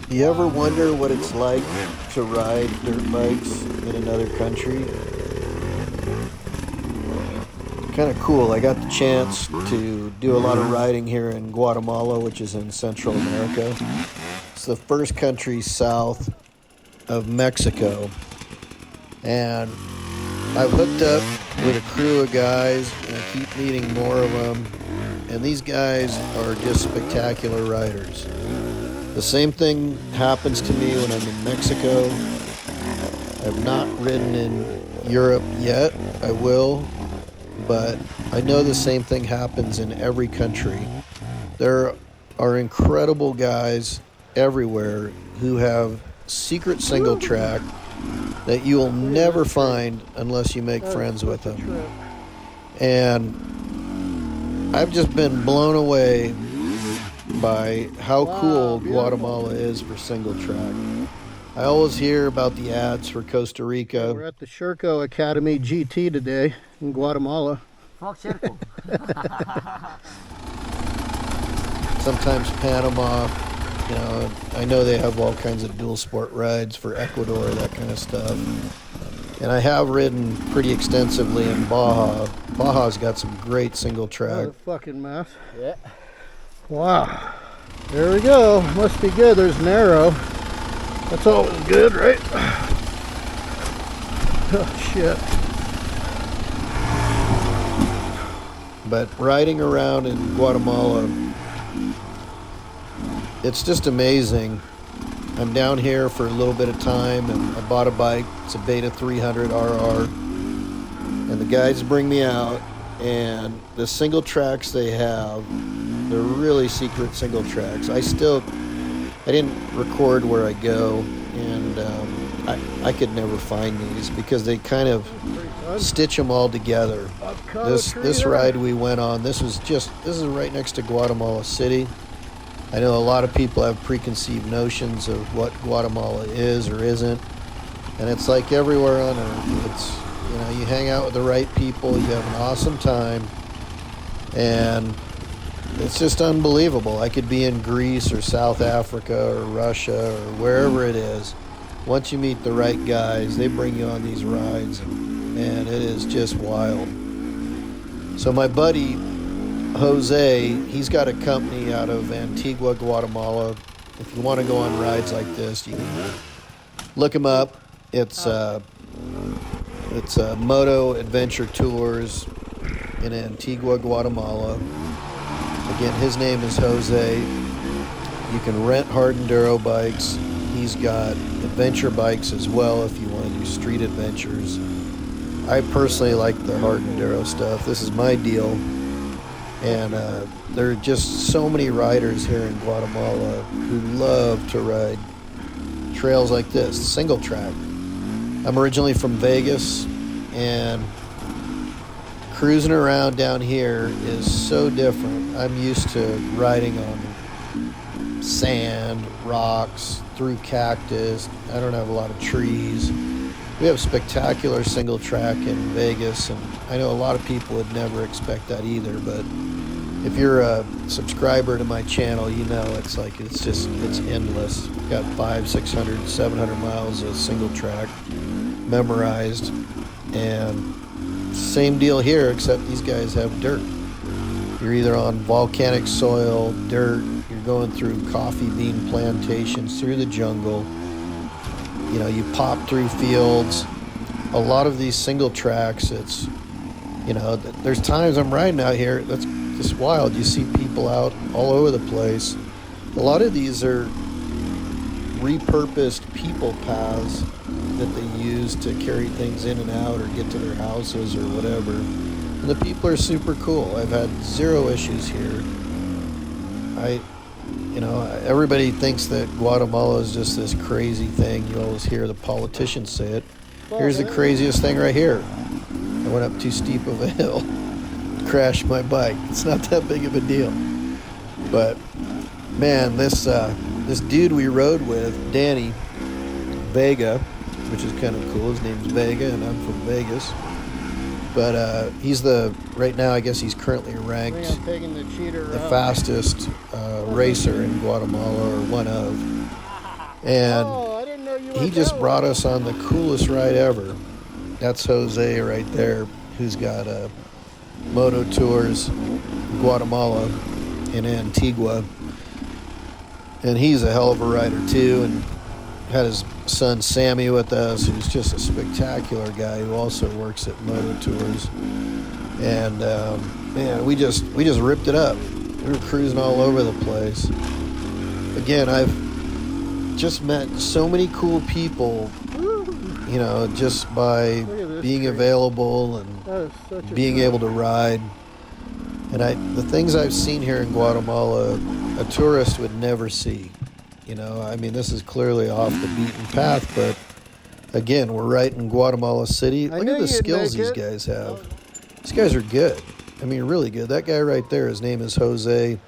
You ever wonder what it's like to ride dirt bikes in another country? Kind of cool. I got the chance to do a lot of riding here in Guatemala, which is in Central America. It's the first country south of Mexico. And I've hooked up with a crew of guys, and I keep meeting more of them. And these guys are just spectacular riders. The same thing happens to me when I'm in Mexico. I've not ridden in Europe yet. I will. But I know the same thing happens in every country. There are incredible guys everywhere who have secret single track that you will never find unless you make friends with them. And I've just been blown away by how cool Guatemala is for single track. I always hear about the ads for Costa Rica. We're at the Sherco Academy GT today in Guatemala. Sometimes Panama. You know, I know they have all kinds of dual sport rides for Ecuador, that kind of stuff. And I have ridden pretty extensively in Baja. Baja's got some great single track. Fucking mess. Yeah. Wow. There we go. Must be good. There's an arrow. That's always good, right? Oh, shit. But riding around in Guatemala, it's just amazing. I'm down here for a little bit of time, and I bought a bike. It's a Beta 300 RR. And the guys bring me out, and the single tracks they have, they're really secret single tracks. I didn't record where I go, and I could never find these because they kind of stitch them all together. This ride we went on, this is right next to Guatemala City. I know a lot of people have preconceived notions of what Guatemala is or isn't, and it's like everywhere on earth. It's, you know, you hang out with the right people, you have an awesome time, and it's just unbelievable. I could be in Greece or South Africa or Russia or wherever it is. Once you meet the right guys, they bring you on these rides, and man, it is just wild. So my buddy Jose, he's got a company out of Antigua, Guatemala. If you want to go on rides like this, you can look him up. It's Moto Adventure Tours in Antigua, Guatemala. Again, his name is Jose. You can rent hard enduro bikes. He's got adventure bikes as well if you want to do street adventures. I personally like the hard enduro stuff. This is my deal. And there are just so many riders here in Guatemala who love to ride trails like this, single track. I'm originally from Vegas, and cruising around down here is so different. I'm used to riding on sand, rocks, through cactus. I don't have a lot of trees. We have spectacular single track in Vegas, and I know a lot of people would never expect that either, but if you're a subscriber to my channel, you know it's endless. We've got 500, 600, 700 miles of single track memorized, and same deal here, except these guys have dirt. You're either on volcanic soil, dirt, you're going through coffee bean plantations, through the jungle. You know, you pop through fields. A lot of these single tracks, it's, you know, there's times I'm riding out here, that's just wild. You see people out all over the place. A lot of these are repurposed people paths that they use to carry things in and out or get to their houses or whatever. And the people are super cool. I've had zero issues here. Everybody thinks that Guatemala is just this crazy thing. You always hear the politicians say it. Here's the craziest thing right here. I went up too steep of a hill, crashed my bike. It's not that big of a deal. But man, this dude we rode with, Danny Vega, which is kind of cool. His name's Vega, and I'm from Vegas. But right now, I guess he's currently ranked the fastest racer in Guatemala, or one of. And I didn't know you he went just that brought way. us on the coolest ride ever. That's Jose right there, who's got Moto Tours Guatemala in Antigua. And he's a hell of a rider too, and had his son Sammy with us, who's just a spectacular guy who also works at Moto Tours. And man, we just ripped it up. We were cruising all over the place. Again, I've just met so many cool people, you know, just by being tree. available and being able to ride. And the things I've seen here in Guatemala, a tourist would never see. You know, I mean, this is clearly off the beaten path, but again, we're right in Guatemala City. Look at the skills these guys have. These guys are good. I mean, really good. That guy right there, his name is Jose.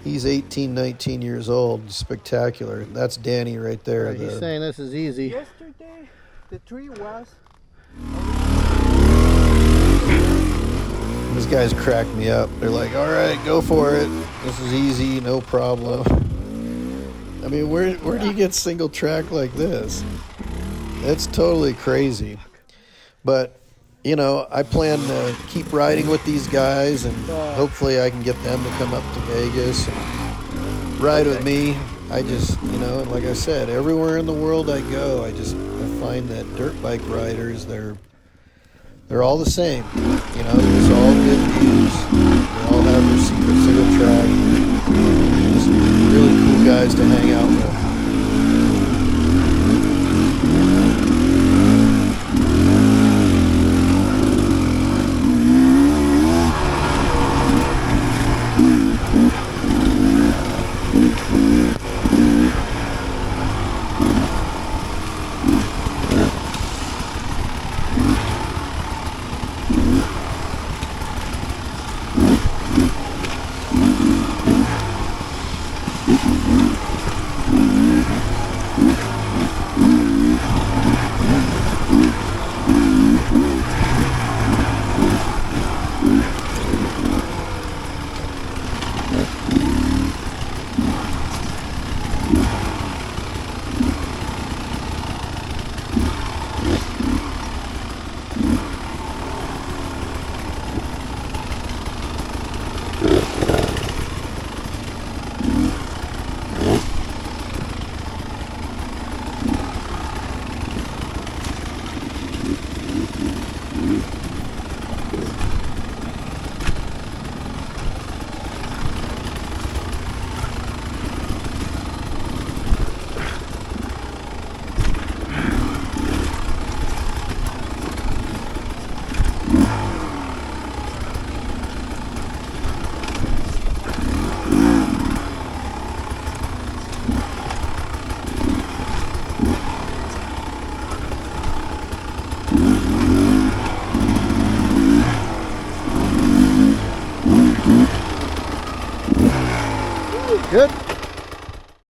He's 18, 19 years old. Spectacular. That's Danny right there. Right, he's saying this is easy. Yesterday, the tree was... These guys crack me up. They're like, all right, go for it. This is easy, no problem. I mean, where do you get single track like this? It's totally crazy. But, you know, I plan to keep riding with these guys, and hopefully I can get them to come up to Vegas and ride with me. I just, you know, like I said, everywhere in the world I go, I find that dirt bike riders, they're all the same. You know, it's all good views. They all have their secret single track. Just really cool guys to hang out with. Good.